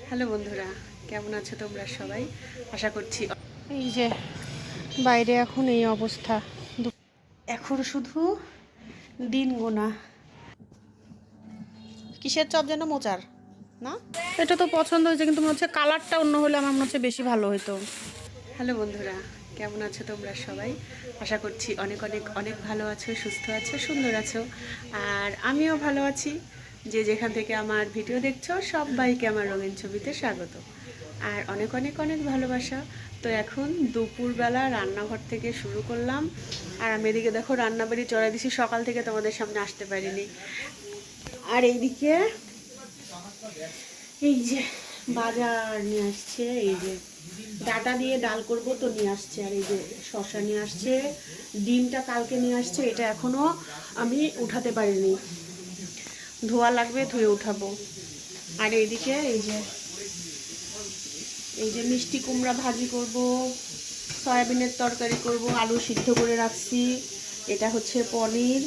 Hello বন্ধুরা, কেমন আছো তোমরা সবাই? আশা করছি। এই যে বাইরে এখন এই অবস্থা, এখন শুধু দিন গোনা। কিসের চপ যেন? মোচার না, এটা তো পছন্দ হয়েছে, কিন্তু মনে হচ্ছে কালারটা অন্য হলে আমার মনে হচ্ছে বেশি ভালো হতো। হ্যালো বন্ধুরা, কেমন আছো তোমরা সবাই? আশা করছি অনেক অনেক অনেক ভালো আছো, সুস্থ আছো, সুন্দর আছো। আর আমিও ভালো আছি। যে যেখান থেকে আমার ভিডিও দেখছো সবাইকে আমার রঙিন ছবিতে স্বাগত আর অনেক অনেক অনেক ভালোবাসা। তো এখন দুপুরবেলা রান্নাঘর থেকে শুরু করলাম। আর আমি এদিকে দেখো রান্নাবাড়ি চড়াই দিছি, সকাল থেকে তোমাদের সামনে আসতে পারিনি। আর এইদিকে এই যে বাজার নিয়ে আসছে, এই যে ডাটা দিয়ে ডাল করব তো নিয়ে আসছে। আর এই যে শসা নিয়ে আসছে, ডিমটা কালকে নিয়ে আসছে, এটা এখনো আমি উঠাতে পারিনি, ধোয়া লাগবে, ধুয়ে উঠাবো। আর এইদিকে এই যে মিষ্টি কুমড়া ভাজি করব, সয়াবিনের তরকারি করব, আলু সিদ্ধ করে রাখছি, এটা হচ্ছে পনির।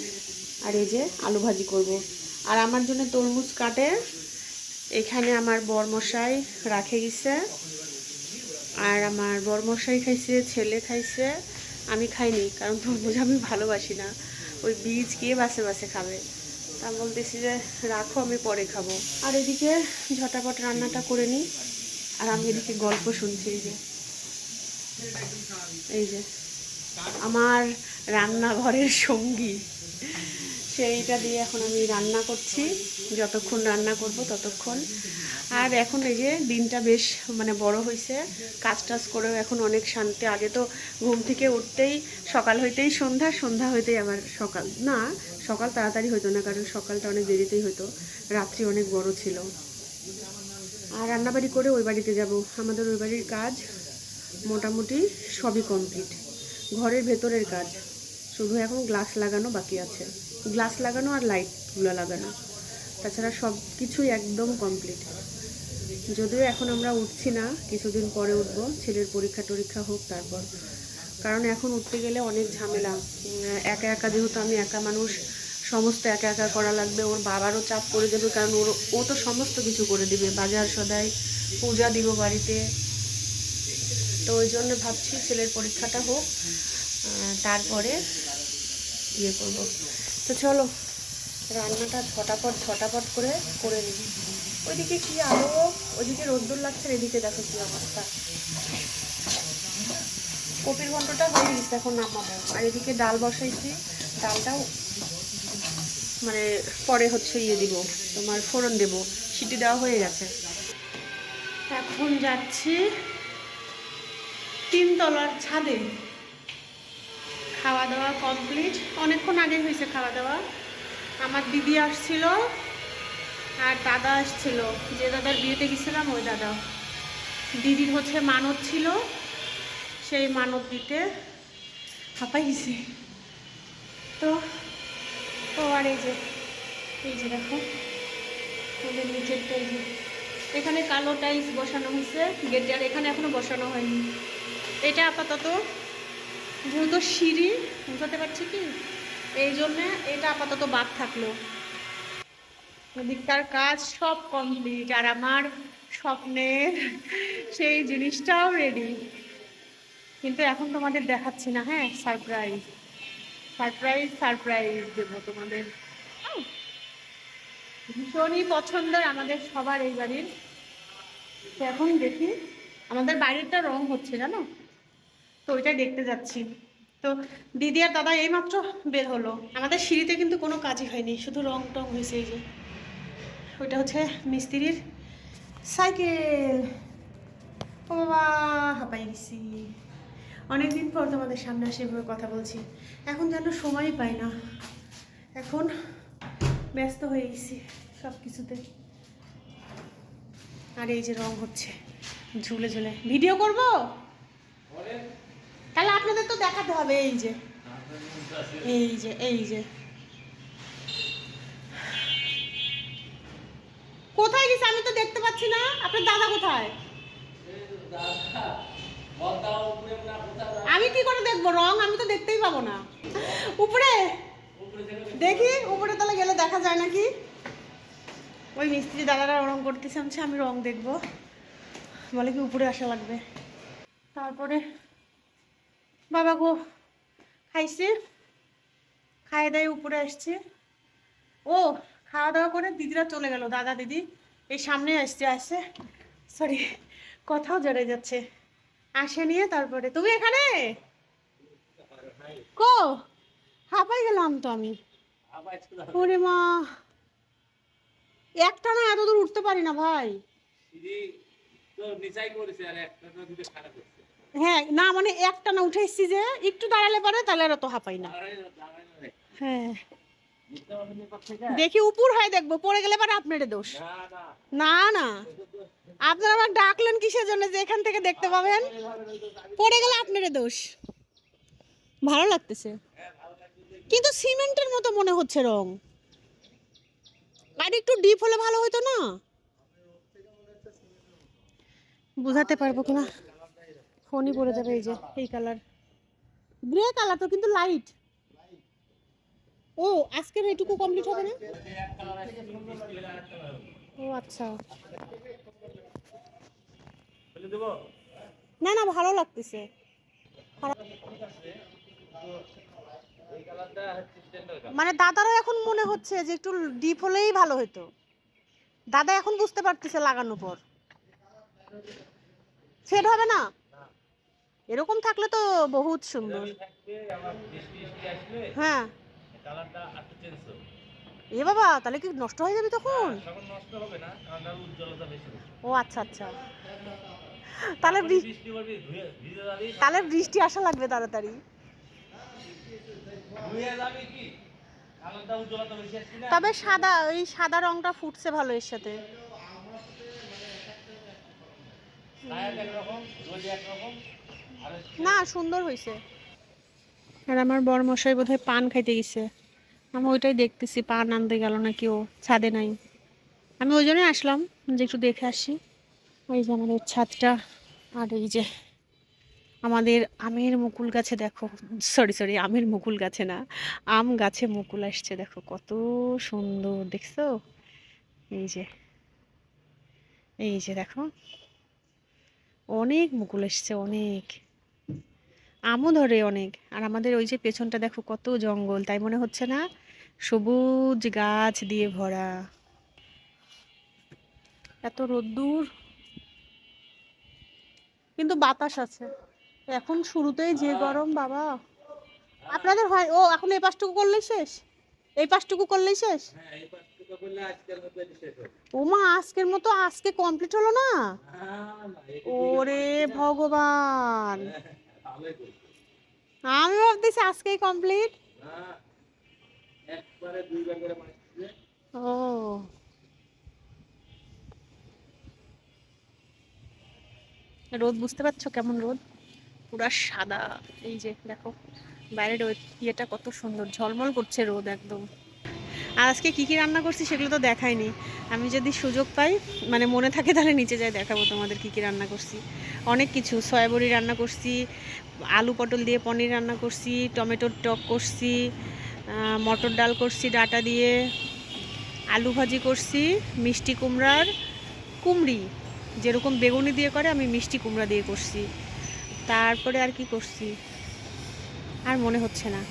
আর এই যে আলু ভাজি করব। আর আমার জন্য তরমুজ কাটে এখানে আমার বরমশাই রাখে গেছে। আর আমার বরমশাই খাইছে, ছেলে খাইছে, আমি খাইনি, কারণ তরমুজ আমি ভালোবাসি না। ওই বীজ কে বাসে বাসে খাবে? তা বলতেছি যে রাখো, আমি পরে খাবো। আর এদিকে ঝটাপট রান্নাটা করে নিই। আর আমি এদিকে গল্প শুনছি। এই যে আমার রান্নাঘরের সঙ্গী, সেইটা দিয়ে এখন আমি রান্না করছি। যতক্ষণ রান্না করব ততক্ষণ। আর এখন এই যে দিনটা বেশ বড় হয়েছে, কাজ টাজ করেও এখন অনেক শান্তি। আগে তো ঘুম থেকে উঠতেই সকাল হইতেই সন্ধ্যা, সন্ধ্যা হইতেই আবার সকাল। না, সকাল তাড়াতাড়ি হতো না, কারণ সকালটা অনেক দেরিতেই হতো, রাত্রি অনেক বড় ছিল। আর রান্নাবাড়ি করে ওই বাড়িতে যাব। আমাদের ওই বাড়ির কাজ মোটামুটি সবই কমপ্লিট, ঘরের ভেতরের কাজ শুধু এখন গ্লাস লাগানো বাকি আছে, গ্লাস লাগানো আর লাইটগুলো লাগানো, তাছাড়া সব কিছুই একদম কমপ্লিট। যদিও এখন আমরা উঠছি না, কিছুদিন পরে উঠবো, ছেলের পরীক্ষা টরীক্ষা হোক তারপর। কারণ এখন উঠতে গেলে অনেক ঝামেলা, একা একা, যেহেতু আমি একা মানুষ, সমস্ত একা একা করা লাগবে। ওর বাবারও চাপ পড়ে যাবে, কারণ ও তো সমস্ত কিছু করে দিবে, বাজার সদাই, পূজা দিব বাড়িতে। তো ওই জন্য ভাবছি ছেলের পরীক্ষাটা হোক, তারপরে ইয়ে করবো। তো চলো রান্নাটা ঝটাপট করে করে নিই। ওইদিকে কি আলো, ওইদিকে রোদ্দুর লাগছে, এদিকে দেখো কি অবস্থা। কপির ঘন্টটা হয়ে গেছে, এখন নামাবো। আর এদিকে ডাল বসাইছি, ডালটাও পরে হচ্ছে ইয়ে দিব, তোমার ফোড়ন দেব, সিটি দেওয়া হয়ে গেছে। এখন যাচ্ছি 3তলার ছাদে। খাওয়া দাওয়া কমপ্লিট, অনেকক্ষণ আগে হয়েছে খাওয়া দাওয়া। আমার দিদি আসছিল আর দাদা আসছিল, যে দাদার বিয়েতে গেছিলাম ওই দাদা। দিদির হচ্ছে মানত ছিল, সেই মানত দিতে হাঁপাই গেছে। তো ও আর এই যে দেখো ওদের নিচেরটা, এই যে এখানে কালো টাইলস বসানো হয়েছে গেটে, আর এখানে এখনো বসানো হয়নি। এটা আপাতত, যেহেতু সিঁড়ি, বুঝতে পারছি কি, এই জন্যে এটা আপাতত বাদ থাকলো। ওদিককার কাজ সব কমপ্লিট, আর আমার স্বপ্নের সেই জিনিসটাও রেডি, কিন্তু এখন তোমাদের দেখাচ্ছি না। হ্যাঁ, সারপ্রাইজ সারপ্রাইজ সারপ্রাইজ দেবো তোমাদের। ভীষণই পছন্দের আমাদের সবার এই বাড়ির। তো এখন দেখি, আমাদের বাড়িটা রং হচ্ছে জানো, তো ওইটাই দেখতে যাচ্ছি। তো দিদি আর দাদা এইমাত্র বের হলো। আমাদের সিঁড়িতে কিন্তু কোনো কাজই হয়নি, শুধু রং টং হয়েছে। এই যে ওইটা হচ্ছে মিস্ত্রির সাইকেল। ও বাবা, হাঁপাই গেছি। অনেকদিন পর তোমাদের সামনে আসে এভাবে কথা বলছি, এখন যেন সময়ই পাই না, এখন ব্যস্ত হয়ে গেছি সব কিছুতে। আর এই যে রং হচ্ছে, ঝুলে ঝুলে ভিডিও করব, তাহলে আপনাদের তো দেখাতে হবে। এই যে এই যে কোথায় গেছে আমি তো দেখতে পাচ্ছি না। আপনার দাদা কোথায়? আমি কি করে দেখবো রং? আমি তো দেখতেই পাবো না। উপরে দেখি, উপরে তাহলে গেলে দেখা যায় নাকি। ওই মিস্ত্রি দাদারা রং করতেছে, আমি রং দেখবো, বলে কি উপরে আসা লাগবে। তারপরে বাবা গো খাইছে, খাইয়ে দায়ে উপরে আসছে। ও খাওয়া দাওয়া করে দিদিরা চলে গেল, দাদা দিদি এই সামনে আসছে সরি কথাও জড়ে যাচ্ছে, আসে নিয়ে তারপরে তুমি এখানে কো হাঁপাই গেলাম তো আমি। ওরে মা, একটা না এত দূর উঠতে পারি না ভাই। হ্যাঁ না মানে একটা না উঠে এসছি যে একটু দাঁড়ালে পারে তাহলে আর অত হাঁপাই না। হ্যাঁ দেখি উপর হয় দেখবো, পড়ে গেলে পারে আপনার দোষ। না না আপনারা আমার ডাকলেন কিসের জন্য যে এখান থেকে দেখতে পাবেন, পড়ে গেলে আপনার দোষ। ভালো লাগতেছে কিন্তু সিমেন্টের মতো মনে হচ্ছে রং, আর একটু ডিপ হলে ভালো হতো না। বুঝাতে পারবো কিনা, ফোনই পড়ে যাবে। এই যে এই কালার, গ্রে কালার তো কিন্তু লাইট। ও আজকের এইটুকু কমপ্লিট হবে না? ও আচ্ছা, না না ভালো লাগতেছে। মানে দাদারও এখন মনে হচ্ছে যে একটু ডিপ হলেই ভালো হতো, দাদা এখন বুঝতে পারতেছে লাগানোর পর। সেট হবে না, এরকম থাকলে তো বহুত সুন্দর। হ্যাঁ এ বাবা তাহলে কি নষ্ট হয়ে যাবে তখন? ও আচ্ছা আচ্ছা, তাহলে তাহলে বৃষ্টি আসা লাগবে তাড়াতাড়ি। তবে সাদা, ওই সাদা রংটা ফুটছে ভালো এর সাথে। না সুন্দর হয়েছে। আর আমার বড় মশাই বোধহয় পান খাইতে গেছে, আমি ওইটাই দেখতেছি, পান আনতে গেল না কেউ, ছাদে নাই। আমি ওই জন্যই আসলাম যে একটু দেখে আসি। এই যে আমাদের ছাদটা, আর এই যে আমাদের আমের মুকুল গাছে দেখো, সরি আমের মুকুল গাছে না, আম গাছে মুকুল আসছে দেখো কত সুন্দর দেখছো। এই যে এই যে দেখো অনেক মুকুল এসছে, অনেক আমও ধরে অনেক। আর আমাদের ওই যে পেছনটা দেখো কত জঙ্গল, তাই মনে হচ্ছে না? সবুজ গাছ দিয়ে ভরা, এত রোদ্দুর কিন্তু বাতাস আছে। এখন শুরুতেই যে গরম বাবা। আপনাদের হয় ও এখন এই পাশটুকু করলেই শেষ, এই পাশটুকু করলেই শেষ। ও মা আজকের মতো আজকে কমপ্লিট হলো না? ওরে ভগবান, আমি ভাবতেছি আজকেই কমপ্লিট। ও রোদ বুঝতে পারছো কেমন রোদ, পুরা সাদা। এই যে দেখো বাইরের ইয়েটা কত সুন্দর ঝলমল করছে রোদ একদম। আর আজকে কী কী রান্না করছি সেগুলো তো দেখাইনি, আমি যদি সুযোগ পাই মানে মনে থাকে তাহলে নিচে যাই দেখাবো তোমাদের কী কী রান্না করছি। অনেক কিছু, সয়াবড়ি রান্না করছি, আলু পটল দিয়ে পনির রান্না করছি, টমেটোর টক করছি, মটর ডাল করছি ডাটা দিয়ে, আলু ভাজি করছি, মিষ্টি কুমড়ার কুমড়ি যেরকম বেগুনি দিয়ে করে আমি মিষ্টি কুমড়া দিয়ে করছি। তারপরে আর কি করছি আর মনে হচ্ছে না।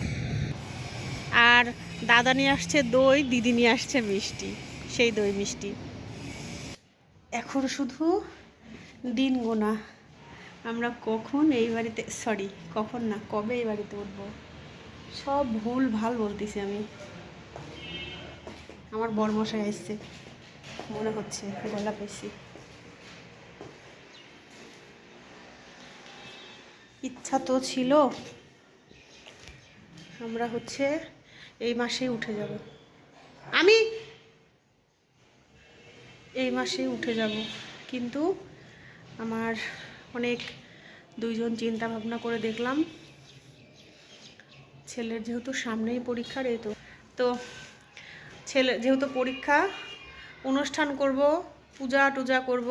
আর দাদা নিয়ে আসছে দই, দিদি নিয়ে আসছে মিষ্টি, সেই দই মিষ্টি। এখন শুধু দিন গোনা, আমরা কখন এই বাড়িতে, সরি কখন না কবে এই বাড়িতে উঠবো। সব ভুল ভাল বলতেছি আমি। আমার বরমশাই আসছে মনে হচ্ছে, গলা পেয়েছি। ইচ্ছা তো ছিল আমরা হচ্ছে এই মাসেই উঠে যাব, আমি এই মাসেই উঠে যাব, কিন্তু আমার অনেক দুইজন চিন্তা ভাবনা করে দেখলাম ছেলের যেহেতু সামনেই পরীক্ষার, এই তো ছেলে যেহেতু পরীক্ষা, অনুষ্ঠান করব, পূজা টুজা করব,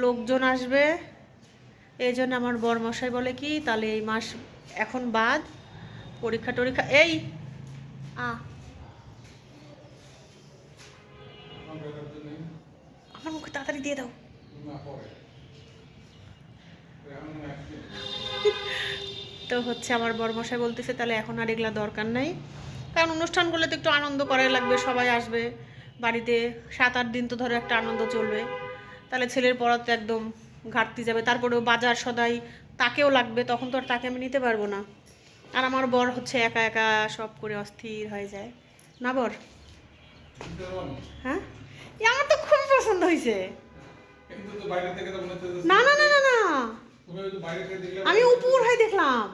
লোকজন আসবে, এই জন্য আমার বরমশাই বলে কি তাহলে এই মাস এখন বাদ, পরীক্ষা টরীক্ষা এই তাড়াতাড়ি দিয়ে দাও। তো হচ্ছে আমার বড়মশাই বলতেছে তাহলে এখন আর এগুলা দরকার নাই, কারণ অনুষ্ঠান করলে তো একটু আনন্দ করাই লাগবে, সবাই আসবে বাড়িতে, 7-8 দিন তো ধরো একটা আনন্দ চলবে, তাহলে ছেলের পড়া তো একদম ঘাটতি যাবে, তারপরেও বাজার সদাই তাকেও লাগবে, তখন তো আর তাকে আমি নিতে পারবো না, আর আমার বর হচ্ছে একা একা সব করে অস্থির হয়ে যায় না বর? হ্যাঁ, আমার তো খুব পছন্দ হয়েছে। না না না না না, আমি উপর হয়ে দেখলাম।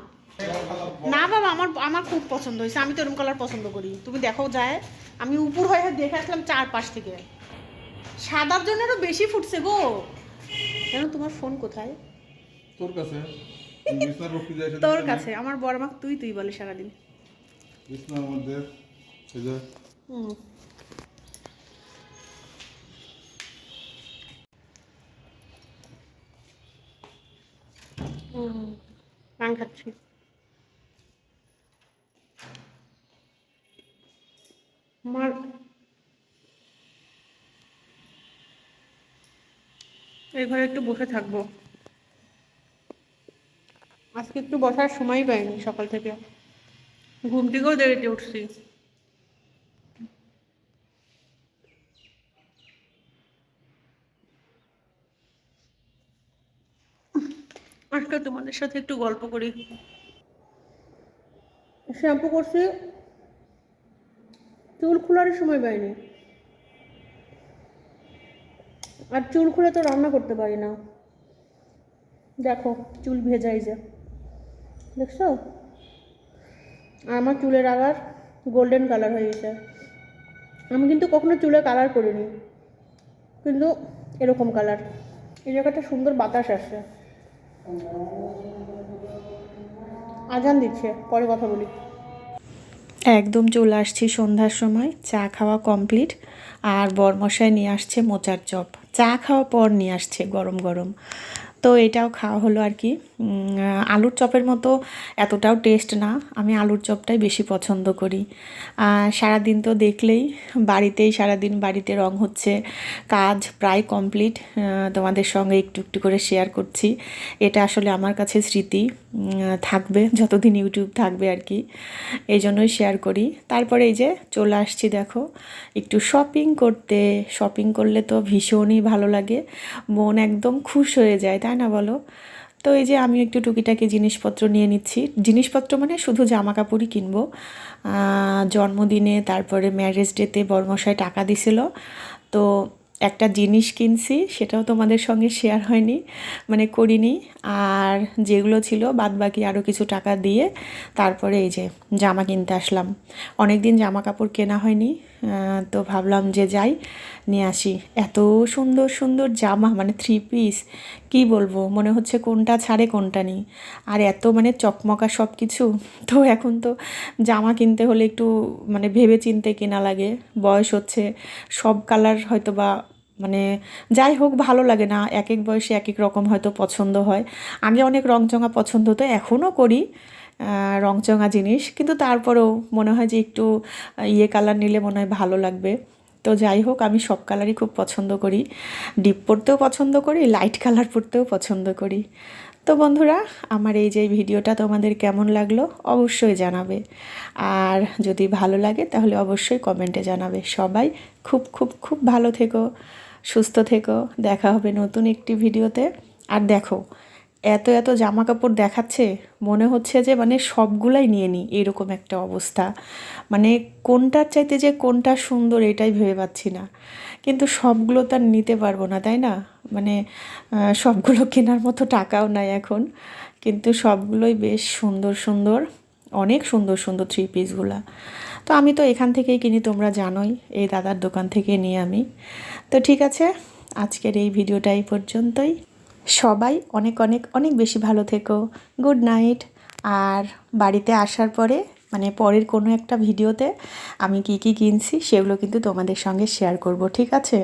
না বাবা, আমার আমার খুব পছন্দ হয়েছে, আমি তো এরকম কালার পছন্দ করি, তুমি দেখো যায়, আমি উপর হয়ে দেখে আসলাম 4 পাশ থেকে, সাদার জন্য আরো বেশি ফুটছে গো। জানো তোমার ফোন কোথায়? তোর কাছে। তোর কাছে। আমার বড় মা তুই তুই বলে সারাদিন। বিছনার মধ্যে এই যে পান খাচ্ছি। আমার এই ঘরে একটু বসে থাকবো, আজকে একটু বসার সময় পাইনি, সকাল থেকে ঘুম থেকেও দেরিতে উঠছি। আজকে তোমাদের সাথে একটু গল্প করি। শ্যাম্পু করছি, চুল খোলার সময় পাইনি, আর চুল খুলে তো রান্না করতে পারি না, দেখো চুল ভেজাই যে, দেখছো? আর আমার চুলের আবার গোল্ডেন কালার হয়ে গেছে। আমি কিন্তু কখনো চুলে কালার করিনি, কিন্তু এরকম কালার। এই জায়গাটা সুন্দর বাতাস আসছে, আজান দিচ্ছে, পরে কথা বলি। একদম চলে আসছি সন্ধ্যার সময়, চা খাওয়া কমপ্লিট, আর বরমশাই নিয়ে আসছে মোচার চপ, চা খাওয়া পর নিয়ে আসছে গরম গরম, তো এটাও খাওয়া হলো আর কি। আলুর চপের মতো এতটাও টেস্ট না, আমি আলুর চপটাই বেশি পছন্দ করি। সারাদিন তো দেখলেই বাড়িতেই সারাদিন, বাড়িতে রং হচ্ছে, কাজ প্রায় কমপ্লিট, তোমাদের সঙ্গে একটু একটু করে শেয়ার করছি। এটা আসলে আমার কাছে স্মৃতি থাকবে যতদিন ইউটিউব থাকবে আর কি, এই জন্যই শেয়ার করি। তারপরে এই যে চলে আসছি দেখো একটু শপিং করতে, শপিং করলে তো ভীষণই ভালো লাগে, মন একদম খুশ হয়ে যায়, তাই না বলো? তো এই যে আমি একটু টুকিটাকি জিনিসপত্র নিয়ে নিচ্ছি, জিনিসপত্র মানে শুধু জামা কাপড়ই কিনবো। জন্মদিনে তারপরে ম্যারেজ ডেতে বরমশাই টাকা দিছিল, তো একটা জিনিস কিনছি, সেটাও তোমাদের সঙ্গে শেয়ার হয়নি, মানে করিনি, আর যেগুলো ছিল বাদ বাকি আরও কিছু টাকা দিয়ে তারপরে এই যে জামা কিনতে আসলাম। অনেক দিন জামা কাপড় কেনা হয়নি, তো ভাবলাম যে যাই নিয়ে আসি। এত সুন্দর সুন্দর জামা, মানে 3 পিস, কি বলবো, মনে হচ্ছে কোনটা ছাড়ে কোনটা নেই, আর এত মানে চকমকা সব কিছু। তো এখন তো জামা কিনতে হলে একটু মানে ভেবে চিন্তে কেনা লাগে, বয়স হচ্ছে, সব কালার হয়তো বা মানে যাই হোক ভালো লাগে না, এক এক বয়সে এক এক রকম হয়তো পছন্দ হয়। আগে অনেক রংচঙা পছন্দ হতো, এখনও করি রংচঙা জিনিস, কিন্তু তারপরেও মনে হয় যে একটু ইয়ে কালার নিলে মনে হয় ভালো লাগবে। তো যাই হোক, আমি সব কালারই খুব পছন্দ করি, ডিপ পরতেও পছন্দ করি, লাইট কালার পরতেও পছন্দ করি। তো বন্ধুরা, আমার এই যে ভিডিওটা তোমাদের কেমন লাগলো অবশ্যই জানাবে, আর যদি ভালো লাগে তাহলে অবশ্যই কমেন্টে জানাবে। সবাই খুব খুব খুব ভালো থেকো, সুস্থ থেকো, দেখা হবে নতুন একটি ভিডিওতে। আর দেখো এত এত জামা কাপড় দেখাচ্ছে, মনে হচ্ছে যে মানে সবগুলাই নিয়ে নিই, এরকম একটা অবস্থা, মানে কোনটার চাইতে যে কোনটা সুন্দর এটাই ভেবে পাচ্ছি না, কিন্তু সবগুলো তো আর নিতে পারবো না, তাই না? মানে সবগুলো কেনার মতো টাকাও নাই এখন, কিন্তু সবগুলোই বেশ সুন্দর সুন্দর, অনেক সুন্দর সুন্দর 3 পিসগুলা। তো আমি তো এখান থেকেই কিনি, তোমরা জানোই, এই দাদার দোকান থেকে নিই আমি। তো ঠিক আছে, আজকের এই ভিডিওটা এই পর্যন্তই। সবাই অনেক অনেক অনেক বেশি ভালো থেকো, গুড নাইট। আর বাড়িতে আসার পরে মানে পরের কোনো একটা ভিডিওতে আমি কি কি কিনছি সেগুলো কিন্তু তোমাদের সঙ্গে শেয়ার করব, ঠিক আছে?